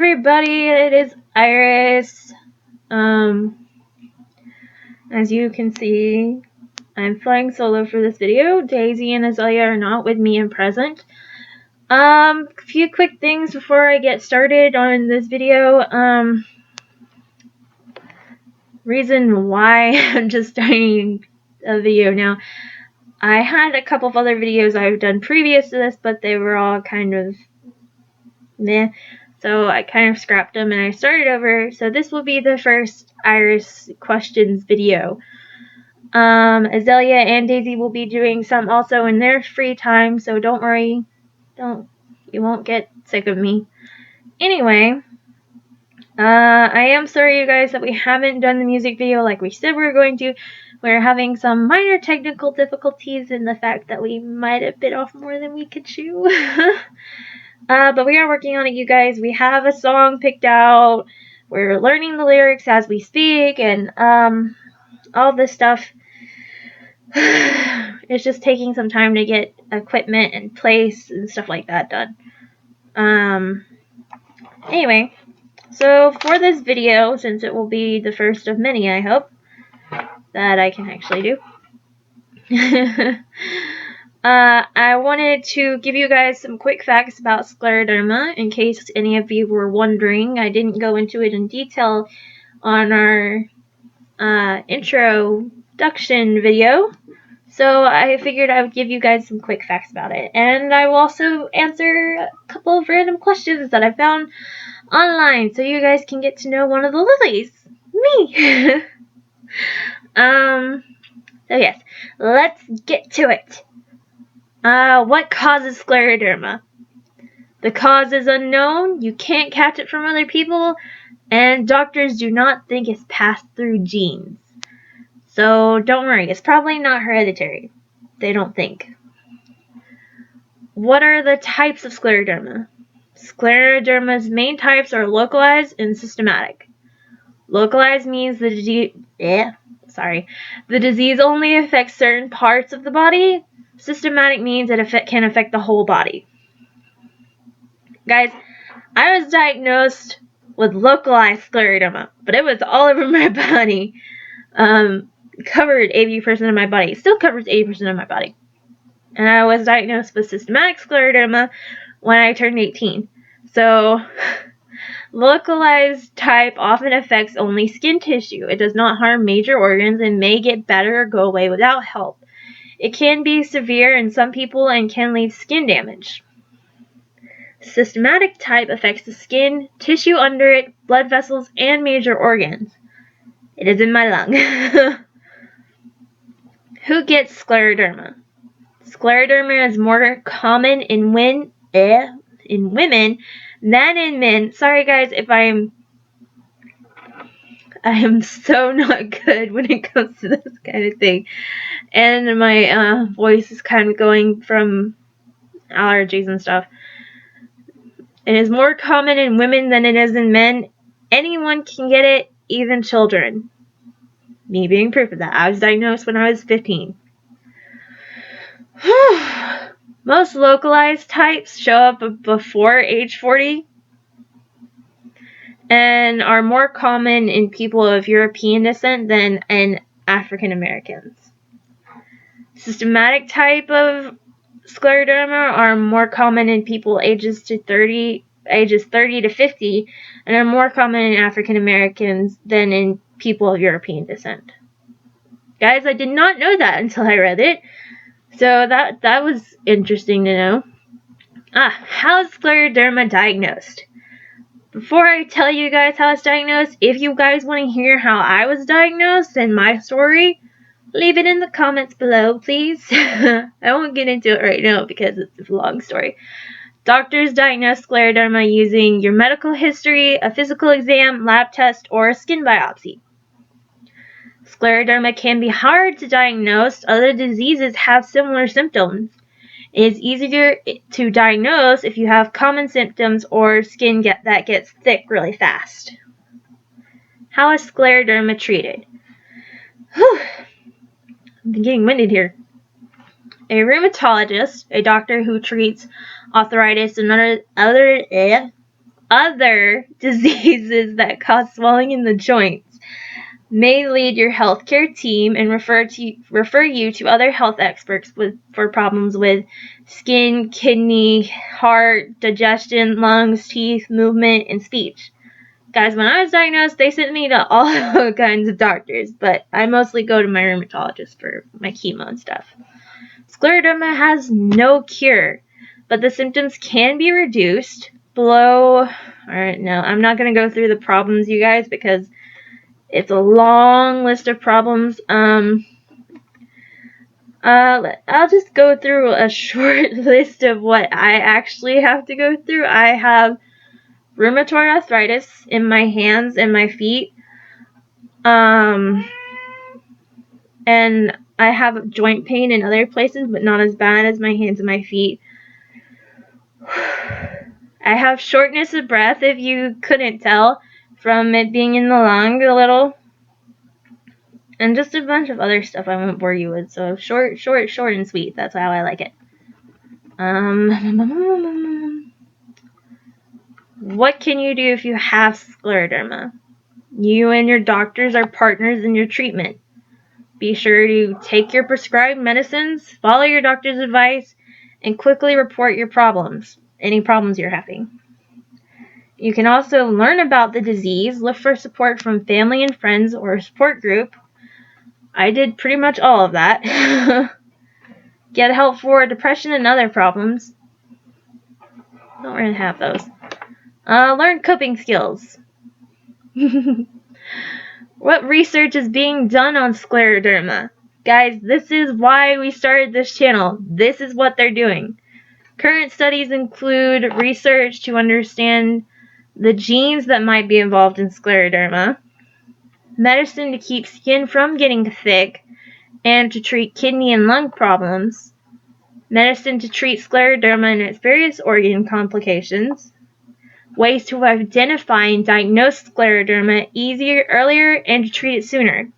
Everybody, it is Iris. As you can see, I'm flying solo for this video. Daisy and Azalea are not with me and present. A few quick things before I get started on this video. Reason why I'm just starting a video now. I had a couple of other videos I've done previous to this, but they were all kind of meh. So I kind of scrapped them and I started over. So this will be the first Iris questions video. Azalea and Daisy will be doing some also in their free time, so don't worry. You won't get sick of me. Anyway, I am sorry you guys that we haven't done the music video like we said we were going to. We're having some minor technical difficulties in the fact that we might have bit off more than we could chew. But we are working on it, you guys. We have a song picked out. We're learning the lyrics as we speak, and all this stuff. It's just taking some time to get equipment and place and stuff like that done. Anyway, so for this video, since it will be the first of many, I hope, that I can actually do, I wanted to give you guys some quick facts about Scleroderma, in case any of you were wondering. I didn't go into it in detail on our introduction video, so I figured I would give you guys some quick facts about it. And I will also answer a couple of random questions that I found online, so you guys can get to know one of the lilies, me. So yes, let's get to it. What causes Scleroderma? The cause is unknown, you can't catch it from other people, and doctors do not think it's passed through genes. So don't worry, it's probably not hereditary. They don't think. What are the types of Scleroderma? Scleroderma's main types are localized and systematic. Localized means the disease only affects certain parts of the body. Systematic means it can affect the whole body. Guys, I was diagnosed with localized Scleroderma, but it was all over my body. Covered 80% of my body. It still covers 80% of my body. And I was diagnosed with systematic Scleroderma when I turned 18. So, localized type often affects only skin tissue. It does not harm major organs and may get better or go away without help. It can be severe in some people and can leave skin damage. Systematic type affects the skin, tissue under it, blood vessels, and major organs. It is in my lung. Who gets Scleroderma? Scleroderma is more common in women than in men. Sorry guys if I am so not good when it comes to this kind of thing. And my voice is kind of going from allergies and stuff. It is more common in women than it is in men. Anyone can get it, even children. Me being proof of that. I was diagnosed when I was 15. Most localized types show up before age 40 and are more common in people of European descent than in African Americans. Systematic type of Scleroderma are more common in people ages 30 to 50 and are more common in African Americans than in people of European descent. Guys, I did not know that until I read it. So that was interesting to know. How is Scleroderma diagnosed? Before I tell you guys how it's diagnosed, if you guys want to hear how I was diagnosed and my story, leave it in the comments below, please. I won't get into it right now because it's a long story. Doctors diagnose Scleroderma using your medical history, a physical exam, lab test, or a skin biopsy. Scleroderma can be hard to diagnose. Other diseases have similar symptoms. It is easier to diagnose if you have common symptoms or skin that gets thick really fast. How is Scleroderma treated? I'm getting winded here. A rheumatologist, a doctor who treats arthritis and other diseases that cause swelling in the joints may lead your healthcare team and refer you to other health experts for problems with skin, kidney, heart, digestion, lungs, teeth, movement, and speech. Guys, when I was diagnosed, they sent me to all kinds of doctors, but I mostly go to my rheumatologist for my chemo and stuff. Scleroderma has no cure, but the symptoms can be reduced below. Alright, no, I'm not going to go through the problems, you guys, because it's a long list of problems. I'll just go through a short list of what I actually have to go through. I have rheumatoid arthritis in my hands and my feet. And I have joint pain in other places, but not as bad as my hands and my feet. I have shortness of breath, if you couldn't tell, from it being in the lung a little. And just a bunch of other stuff I won't bore you with. So short and sweet. That's how I like it. What can you do if you have scleroderma? You and your doctors are partners in your treatment. Be sure to take your prescribed medicines, follow your doctor's advice, and quickly report your problems, any problems you're having. You can also learn about the disease, look for support from family and friends or a support group. I did pretty much all of that. Get help for depression and other problems. Don't really have those. Learn coping skills. What research is being done on scleroderma? Guys, this is why we started this channel. This is what they're doing. Current studies include research to understand the genes that might be involved in scleroderma, medicine to keep skin from getting thick, and to treat kidney and lung problems, medicine to treat scleroderma and its various organ complications, ways to identify and diagnose scleroderma earlier and to treat it sooner.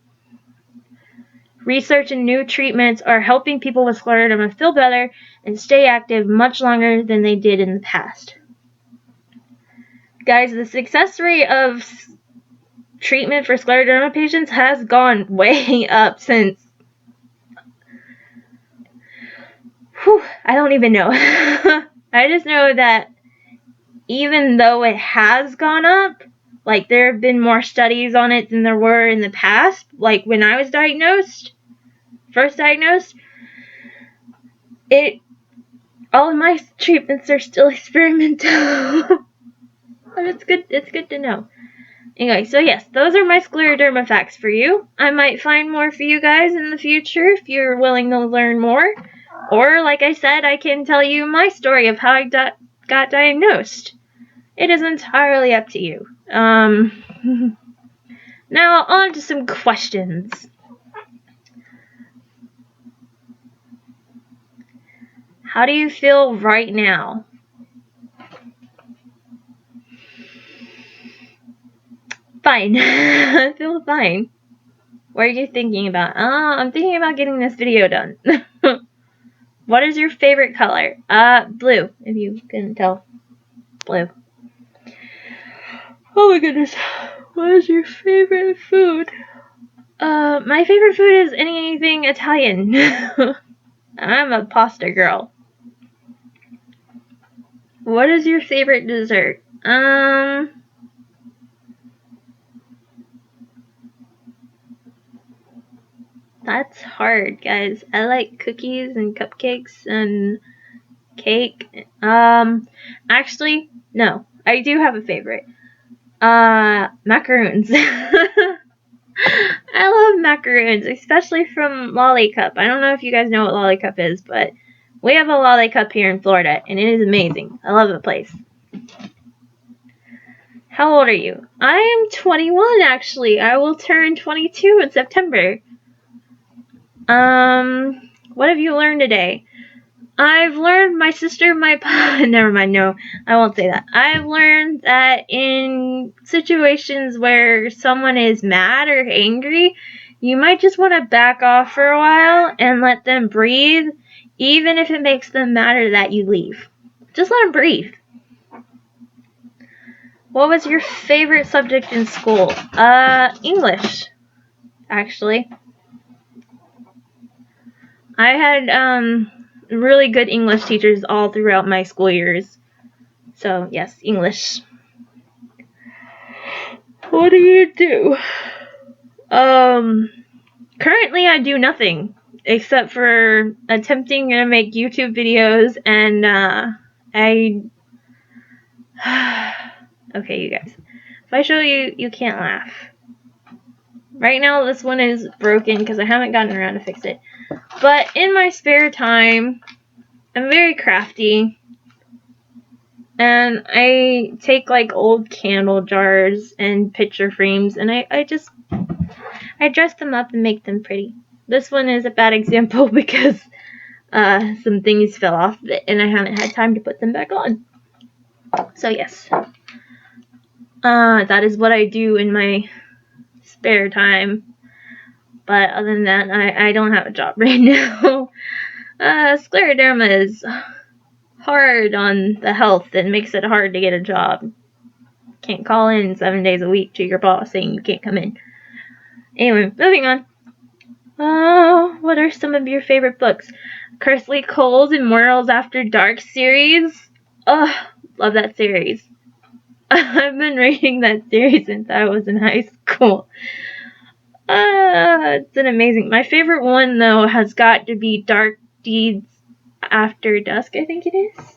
Research and new treatments are helping people with scleroderma feel better and stay active much longer than they did in the past. Guys, the success rate of treatment for scleroderma patients has gone way up since... I don't even know. I just know that even though it has gone up, like there have been more studies on it than there were in the past. Like when I was first diagnosed, all of my treatments are still experimental. But it's good to know. Anyway, so yes, those are my scleroderma facts for you. I might find more for you guys in the future if you're willing to learn more. Or, like I said, I can tell you my story of how I got diagnosed. It is entirely up to you. Now, on to some questions. How do you feel right now? Fine. I feel fine. What are you thinking about? I'm thinking about getting this video done. What is your favorite color? Blue, if you can tell. Blue. Oh my goodness. What is your favorite food? My favorite food is anything Italian. I'm a pasta girl. What is your favorite dessert? That's hard, guys. I like cookies and cupcakes and cake. Actually, no. I do have a favorite. Macaroons. I love macaroons, especially from Lollicup. I don't know if you guys know what Lollicup is, but we have a Lollicup here in Florida, and it is amazing. I love the place. How old are you? I am 21, actually. I will turn 22 in September. What have you learned today? I've learned my sister, never mind, no, I won't say that. I've learned that in situations where someone is mad or angry, you might just want to back off for a while and let them breathe, even if it makes them madder that you leave. Just let them breathe. What was your favorite subject in school? English, actually. I had really good English teachers all throughout my school years. So, yes, English. What do you do? Currently I do nothing except for attempting to make YouTube videos, and okay, you guys. If I show you, you can't laugh. Right now this one is broken because I haven't gotten around to fix it. But in my spare time, I'm very crafty. And I take like old candle jars and picture frames, and I dress them up and make them pretty. This one is a bad example because some things fell off of it and I haven't had time to put them back on. So yes, that is what I do in my spare time. But other than that, I don't have a job right now. Scleroderma is hard on the health and makes it hard to get a job. Can't call in 7 days a week to your boss saying you can't come in. Anyway, moving on. What are some of your favorite books? Kersley Cole's Immortals After Dark series. Love that series. I've been reading that series since I was in high school. It's an amazing. My favorite one though has got to be Dark Deeds After Dusk, I think it is.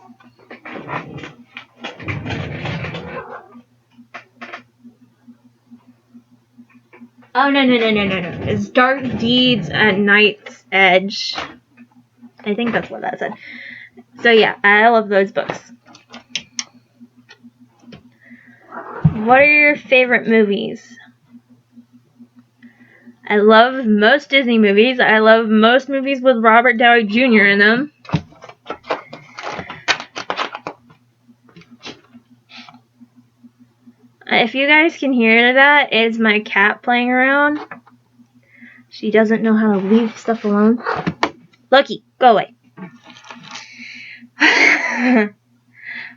Oh, no. It's Dark Deeds at Night's Edge. I think that's what that said. So yeah, I love those books. What are your favorite movies? I love most Disney movies. I love most movies with Robert Downey Jr. in them. If you guys can hear that, it's my cat playing around. She doesn't know how to leave stuff alone. Loki, go away.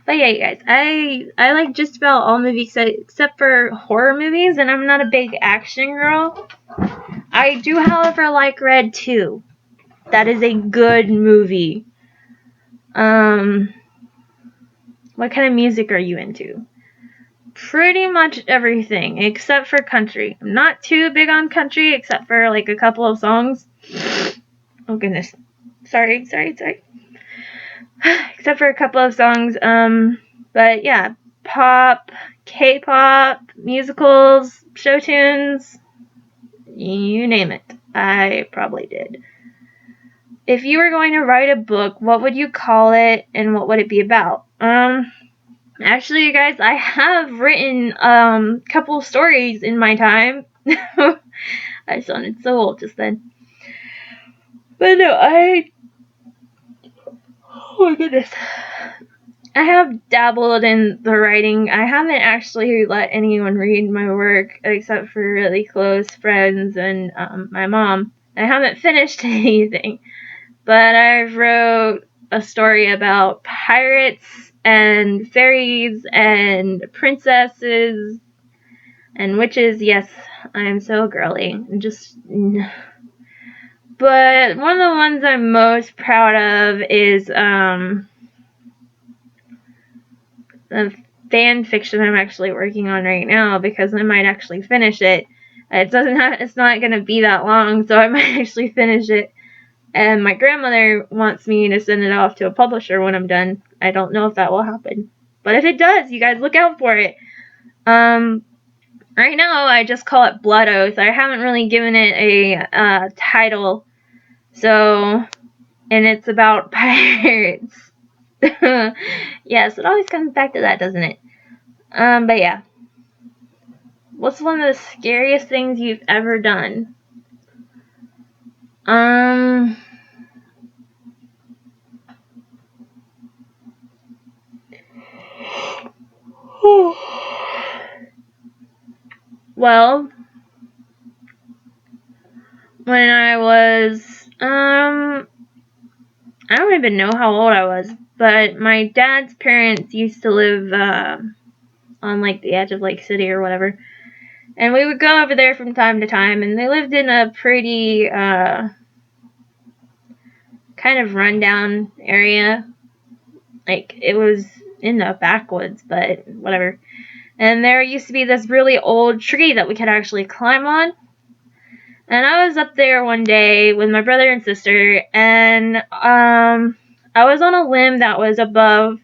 But yeah, you guys, I like just about all movies except for horror movies, and I'm not a big action girl. I do, however, like Red 2. That is a good movie. What kind of music are you into? Pretty much everything, except for country. I'm not too big on country, except for like a couple of songs. Oh goodness. Sorry. Except for a couple of songs. But yeah, pop, K-pop, musicals, show tunes, you name it. I probably did. If you were going to write a book, what would you call it and what would it be about? Actually, you guys, I have written a couple of stories in my time. I sounded so old just then. But no, oh my goodness. I have dabbled in the writing. I haven't actually let anyone read my work except for really close friends and my mom. I haven't finished anything, but I wrote a story about pirates and fairies and princesses and witches. Yes, I am so girly. But one of the ones I'm most proud of is the fan fiction I'm actually working on right now, because I might actually finish it. It's not going to be that long, so I might actually finish it. And my grandmother wants me to send it off to a publisher when I'm done. I don't know if that will happen, but if it does, you guys look out for it. Right now I just call it Blood Oath. I haven't really given it a title. So, and it's about pirates. Yes, it always comes back to that, doesn't it? But yeah. What's one of the scariest things you've ever done? Well, when I was, I don't even know how old I was, but my dad's parents used to live, on like the edge of Lake City or whatever. And we would go over there from time to time, and they lived in a pretty kind of rundown area. Like, it was in the backwoods, but whatever. And there used to be this really old tree that we could actually climb on. And I was up there one day with my brother and sister, and I was on a limb that was above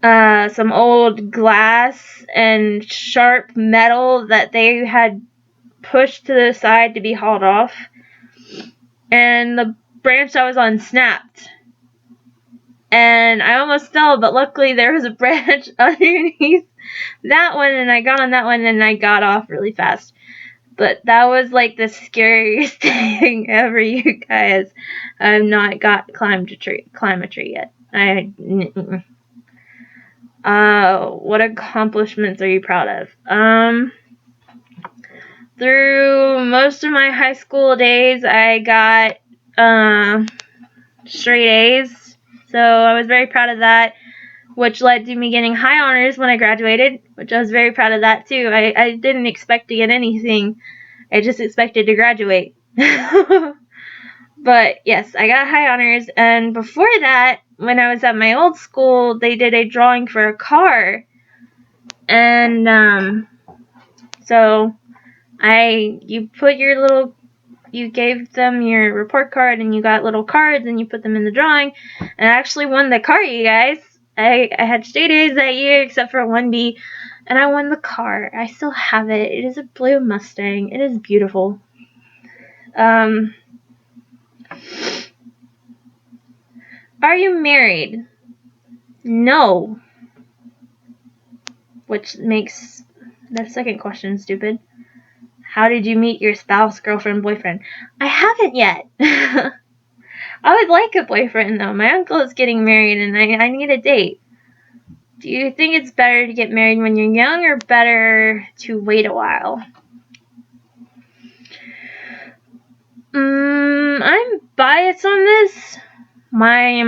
some old glass and sharp metal that they had pushed to the side to be hauled off. And the branch I was on snapped. And I almost fell, but luckily there was a branch underneath that one, and I got on that one, and I got off really fast. But that was like the scariest thing ever, you guys. I've not climb a tree yet. What accomplishments are you proud of? Through most of my high school days, I got straight A's, so I was very proud of that, which led to me getting high honors when I graduated, which I was very proud of that too. I didn't expect to get anything. I just expected to graduate. But yes, I got high honors, and before that, when I was at my old school, they did a drawing for a car, and so you gave them your report card, and you got little cards, and you put them in the drawing, and I actually won the car, you guys. I had straight A's that year, except for 1B, and I won the car. I still have it. It is a blue Mustang. It is beautiful. Are you married? No. Which makes the second question stupid. How did you meet your spouse, girlfriend, boyfriend? I haven't yet. I would like a boyfriend, though. My uncle is getting married, and I need a date. Do you think it's better to get married when you're young, or better to wait a while? I'm biased on this. My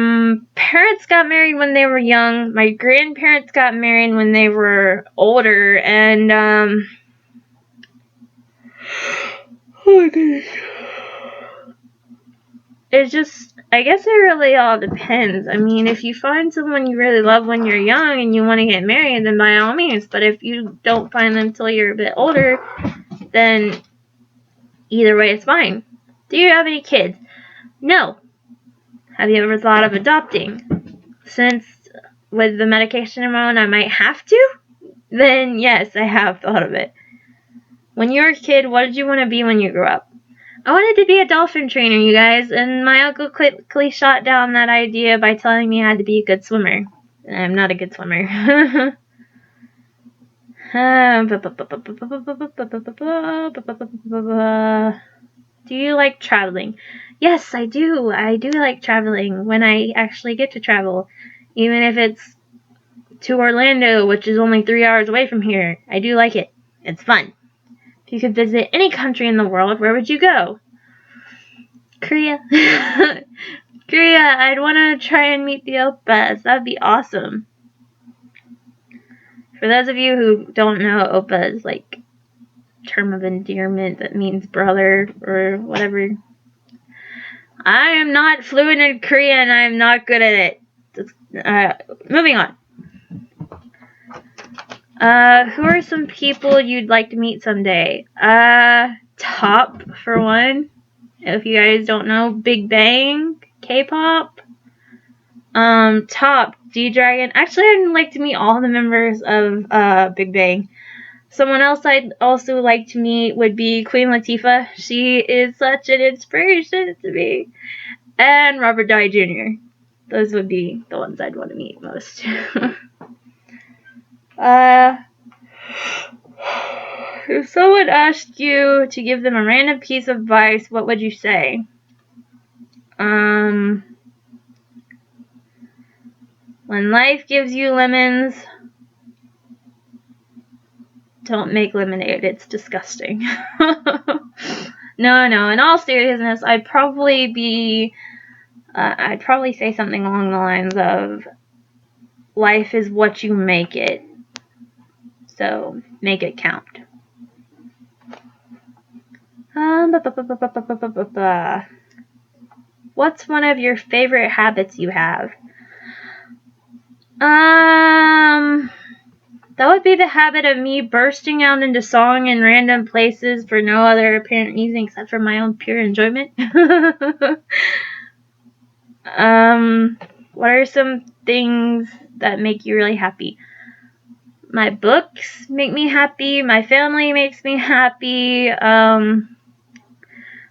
parents got married when they were young. My grandparents got married when they were older, and oh my goodness. It's just, I guess it really all depends. I mean, if you find someone you really love when you're young and you want to get married, then by all means. But if you don't find them until you're a bit older, then either way it's fine. Do you have any kids? No. Have you ever thought of adopting? Since with the medication I'm on, I might have to? Then yes, I have thought of it. When you were a kid, what did you want to be when you grew up? I wanted to be a dolphin trainer, you guys, and my uncle quickly shot down that idea by telling me I had to be a good swimmer. I'm not a good swimmer. Do you like traveling? Yes, I do. I do like traveling when I actually get to travel. Even if it's to Orlando, which is only 3 hours away from here. I do like it. It's fun. If you could visit any country in the world, where would you go? Korea. Korea, I'd want to try and meet the oppas. That'd be awesome. For those of you who don't know, oppa is like term of endearment that means brother or whatever. I am not fluent in Korean. I'm not good at it. Moving on. Who are some people you'd like to meet someday? Top, for one. If you guys don't know, Big Bang, K-pop. Top, D-Dragon. Actually, I'd like to meet all the members of Big Bang. Someone else I'd also like to meet would be Queen Latifah. She is such an inspiration to me. And Robert Downey Jr. Those would be the ones I'd want to meet most. If someone asked you to give them a random piece of advice, what would you say? When life gives you lemons, don't make lemonade. It's disgusting. No, in all seriousness, I'd probably say something along the lines of, life is what you make it. So, make it count. What's one of your favorite habits you have? That would be the habit of me bursting out into song in random places for no other apparent reason except for my own pure enjoyment. What are some things that make you really happy? My books make me happy. My family makes me happy.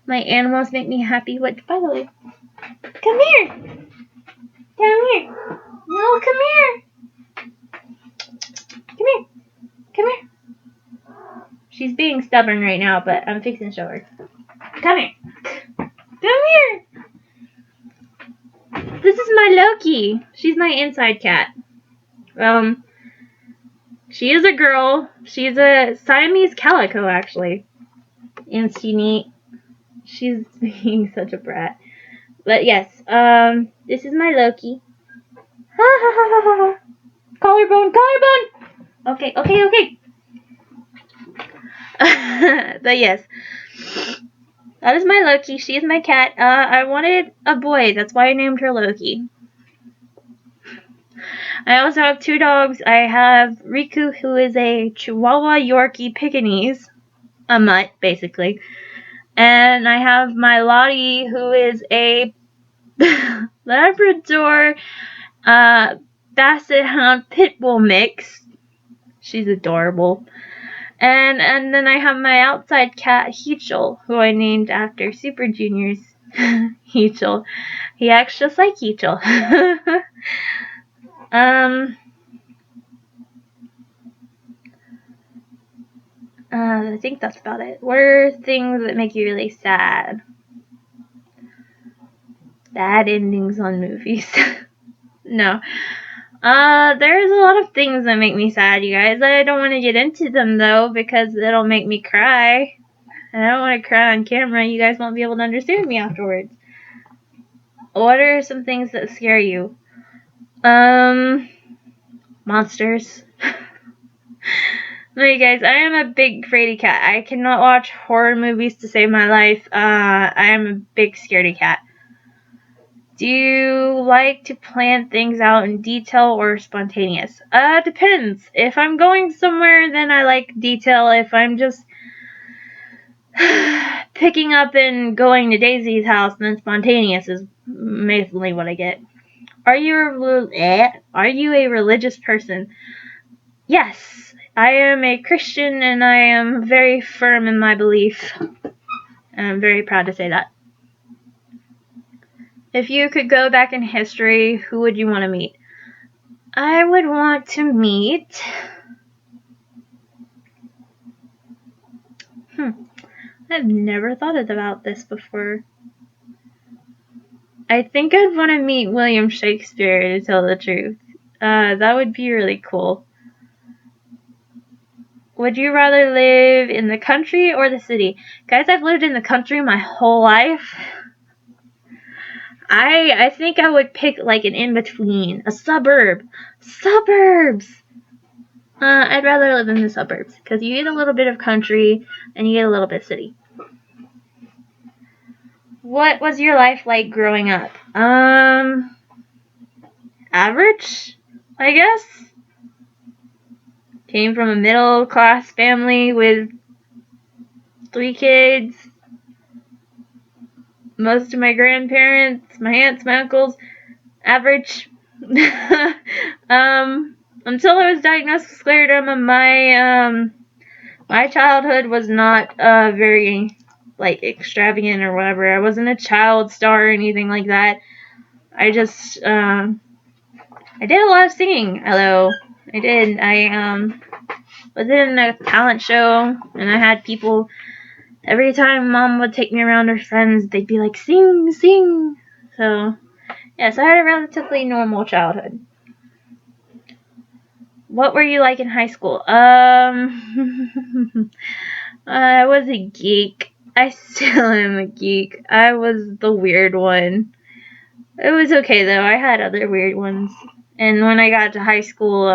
My animals make me happy. What? By the way, come here. Down here. No, come here. Come here. Come here. She's being stubborn right now, but I'm fixing to show her. Come here. Come here. This is my Loki. She's my inside cat. She is a girl. She's a Siamese calico, actually. And she's being such a brat. But yes, this is my Loki. Ha ha ha ha ha. Collarbone. Okay. But yes, that is my Loki. She is my cat. I wanted a boy. That's why I named her Loki. I also have 2 dogs. I have Riku, who is a Chihuahua Yorkie Pekingese, a mutt, basically. And I have my Lottie, who is a Labrador Basset Hound Pitbull mix. She's adorable. And then I have my outside cat, Heechul, who I named after Super Junior's Heechul. He acts just like Heechul. I think that's about it. What are things that make you really sad? Bad endings on movies. No. There's a lot of things that make me sad, you guys. I don't want to get into them, though, because it'll make me cry. And I don't want to cry on camera. You guys won't be able to understand me afterwards. What are some things that scare you? Monsters. No, you guys, I am a big fraidy cat. I cannot watch horror movies to save my life. I am a big scaredy cat. Do you like to plan things out in detail or spontaneous? Depends. If I'm going somewhere, then I like detail. If I'm just picking up and going to Daisy's house, then spontaneous is mainly what I get. Are you a religious person? Yes, I am a Christian and I am very firm in my belief. And I'm very proud to say that. If you could go back in history, who would you want to meet? I would want to meet... I've never thought about this before. I think I'd want to meet William Shakespeare, to tell the truth. That would be really cool. Would you rather live in the country or the city? Guys, I've lived in the country my whole life. I think I would pick like an in-between. A suburb. Suburbs! I'd rather live in the suburbs. Because you get a little bit of country and you get a little bit of city. What was your life like growing up? Average, I guess. Came from a middle-class family with 3 kids. Most of my grandparents, my aunts, my uncles, average. Until I was diagnosed with scleroderma, my childhood was not very like extravagant or whatever. I wasn't a child star or anything like that. I just I did a lot of singing. Hello, I did. I was in a talent show, and I had people. Every time Mom would take me around her friends, they'd be like, sing, sing. So, yes, I had a relatively normal childhood. What were you like in high school? I was a geek. I still am a geek. I was the weird one. It was okay, though. I had other weird ones. And when I got to high school,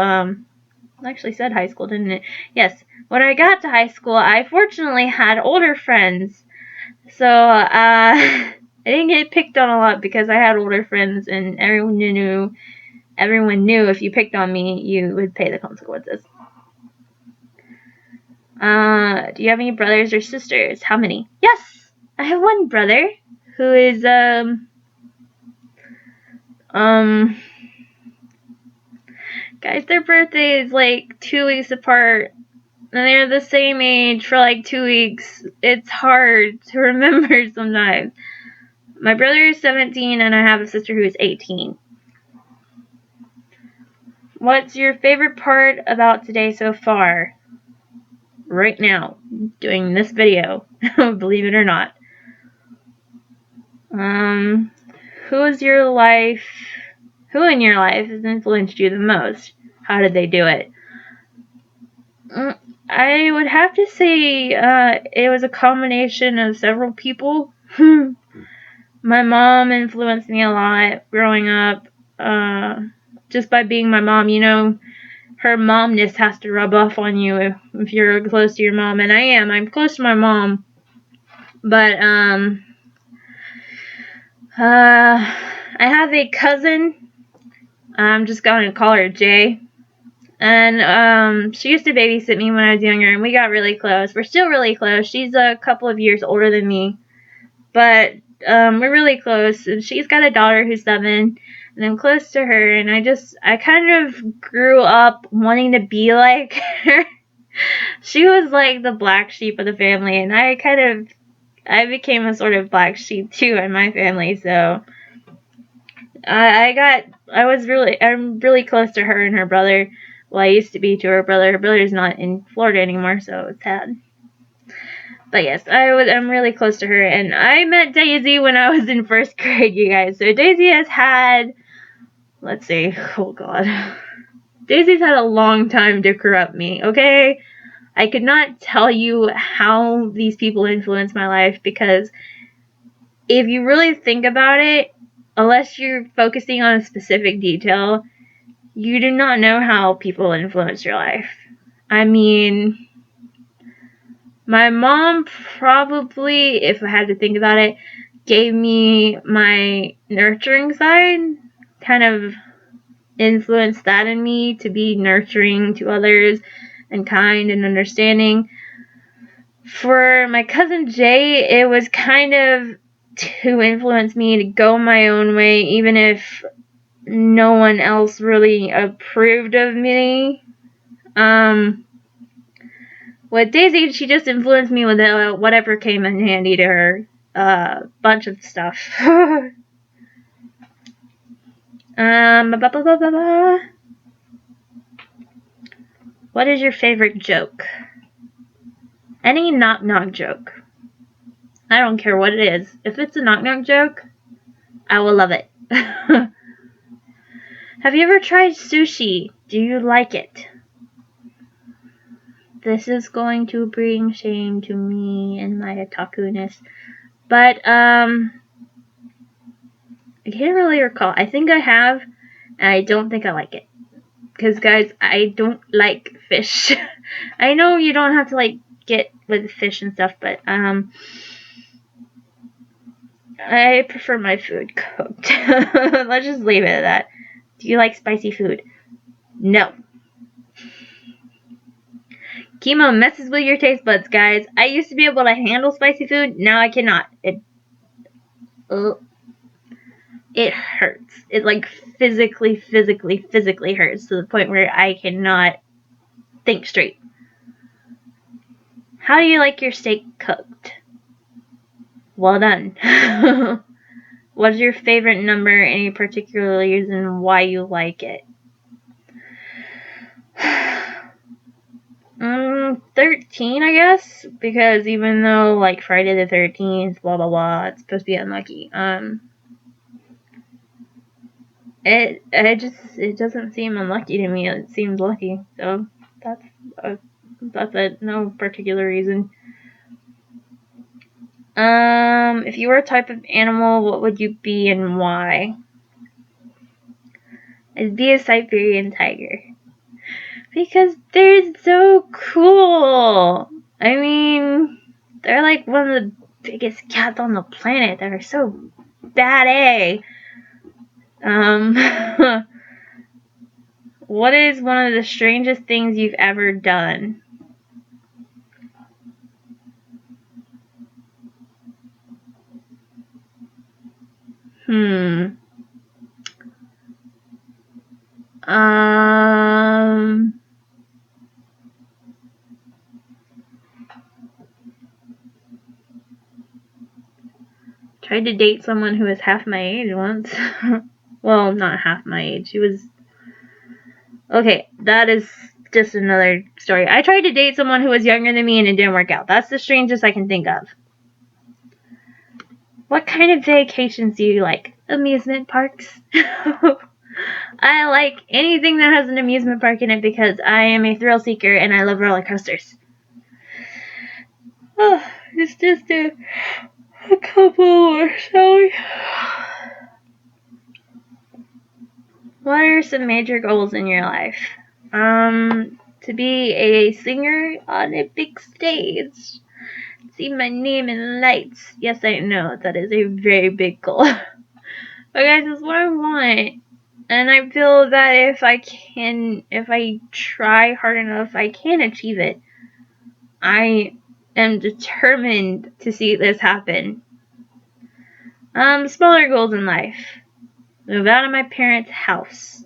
actually said high school, didn't it? Yes. When I got to high school, I fortunately had older friends. So, I didn't get picked on a lot because I had older friends and everyone knew if you picked on me, you would pay the consequences. Do you have any brothers or sisters? How many? Yes! I have one brother who is, guys, their birthday is like 2 weeks apart. And they're the same age for like 2 weeks. It's hard to remember sometimes. My brother is 17 and I have a sister who is 18. What's your favorite part about today so far? Right now, doing this video, believe it or not. Who in your life has influenced you the most? How did they do it? I would have to say it was a combination of several people. My mom influenced me a lot growing up, just by being my mom. You know, her momness has to rub off on you if you're close to your mom, and I'm close to my mom, but I have a cousin, I'm just going to call her Jay, and she used to babysit me when I was younger, and we got really close. We're still really close. She's a couple of years older than me, but we're really close. And she's got a daughter who's 7, and I'm close to her. And I kind of grew up wanting to be like her. She was like the black sheep of the family, and I became a sort of black sheep too in my family. So I'm really close to her and her brother. Well, I used to be to her brother. Her brother's not in Florida anymore, so it's sad. But yes, I'm really close to her, and I met Daisy when I was in 1st grade, you guys. So Daisy has had, let's see, oh god. Daisy's had a long time to corrupt me, okay? I could not tell you how these people influence my life, because if you really think about it, unless you're focusing on a specific detail, you do not know how people influence your life. I mean, my mom probably, if I had to think about it, gave me my nurturing side, kind of influenced that in me to be nurturing to others and kind and understanding. For my cousin Jay, it was kind of to influence me to go my own way, even if no one else really approved of me. With Daisy, she just influenced me with whatever came in handy to her. Bunch of stuff. What is your favorite joke? Any knock-knock joke. I don't care what it is. If it's a knock-knock joke, I will love it. Have you ever tried sushi? Do you like it? This is going to bring shame to me and my otaku-ness. But, I can't really recall. I think I have, and I don't think I like it. Because, guys, I don't like fish. I know you don't have to, like, get with fish and stuff, but, I prefer my food cooked. Let's just leave it at that. Do you like spicy food? No. Chemo messes with your taste buds, guys. I used to be able to handle spicy food. Now I cannot. It hurts. It, like, physically hurts to the point where I cannot think straight. How do you like your steak cooked? Well done. What's your favorite number? Any particular reason why you like it? 13, I guess, because even though, like, Friday the 13th, blah blah blah, it's supposed to be unlucky. It doesn't seem unlucky to me. It seems lucky. So that's it. No particular reason. If you were a type of animal, what would you be and why? I'd be a Siberian tiger. Because they're so cool. I mean, they're like one of the biggest cats on the planet. They're so bad. What is one of the strangest things you've ever done? Tried to date someone who was half my age once. Well, not half my age. She was... Okay, that is just another story. I tried to date someone who was younger than me and it didn't work out. That's the strangest I can think of. What kind of vacations do you like? Amusement parks. I like anything that has an amusement park in it because I am a thrill seeker and I love roller coasters. Oh, it's just a couple more, shall we? What are some major goals in your life? To be a singer on a big stage. See my name in lights. Yes, I know, that is a very big goal. But guys, that's what I want. And I feel that if I try hard enough, I can achieve it. I am determined to see this happen. Smaller goals in life. Move out of my parents' house.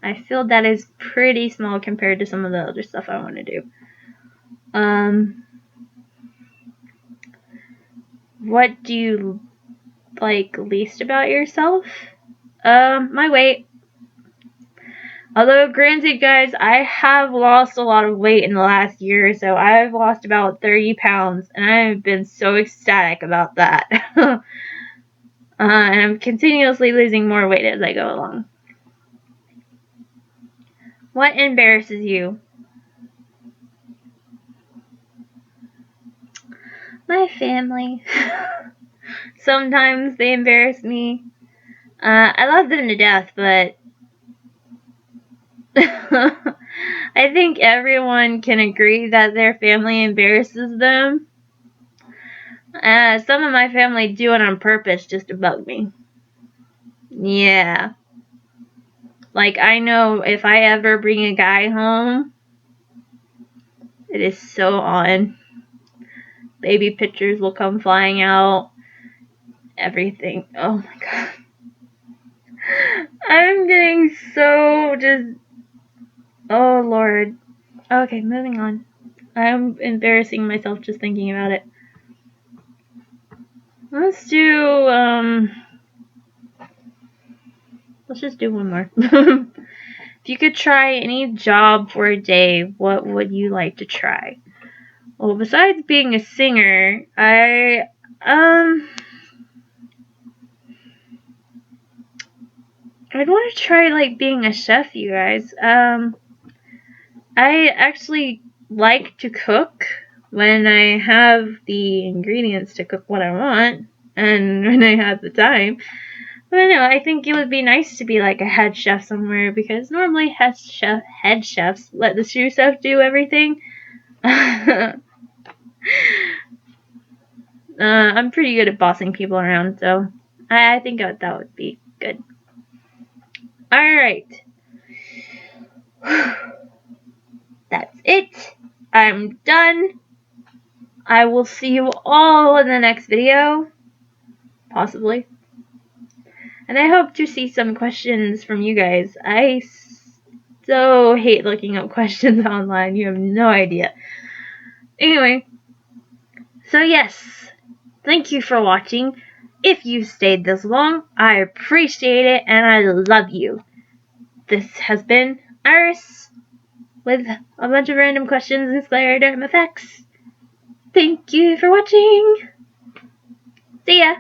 I feel that is pretty small compared to some of the other stuff I want to do. What do you like least about yourself? My weight. Although, granted, guys, I have lost a lot of weight in the last year or so. I've lost about 30 pounds, and I've been so ecstatic about that. And I'm continuously losing more weight as I go along. What embarrasses you? My family. Sometimes they embarrass me. I love them to death, but I think everyone can agree that their family embarrasses them. Some of my family do it on purpose just to bug me. Yeah. Like, I know if I ever bring a guy home, it is so on. Baby pictures will come flying out. Everything. Oh my god. I'm getting so just... Oh lord. Okay, moving on. I'm embarrassing myself just thinking about it. Let's just do one more. If you could try any job for a day, what would you like to try? Well, besides being a singer, I'd want to try, like, being a chef, you guys. I actually like to cook when I have the ingredients to cook what I want, and when I have the time. But I know, I think it would be nice to be like a head chef somewhere, because normally head chefs let the sous chef do everything. I'm pretty good at bossing people around, so I think that would be good. Alright. That's it. I'm done. I will see you all in the next video. Possibly. And I hope to see some questions from you guys. I so hate looking up questions online. You have no idea. Anyway. So yes. Thank you for watching. If you stayed this long, I appreciate it and I love you. This has been Iris with a bunch of random questions and Scleroderma facts. Thank you for watching. See ya.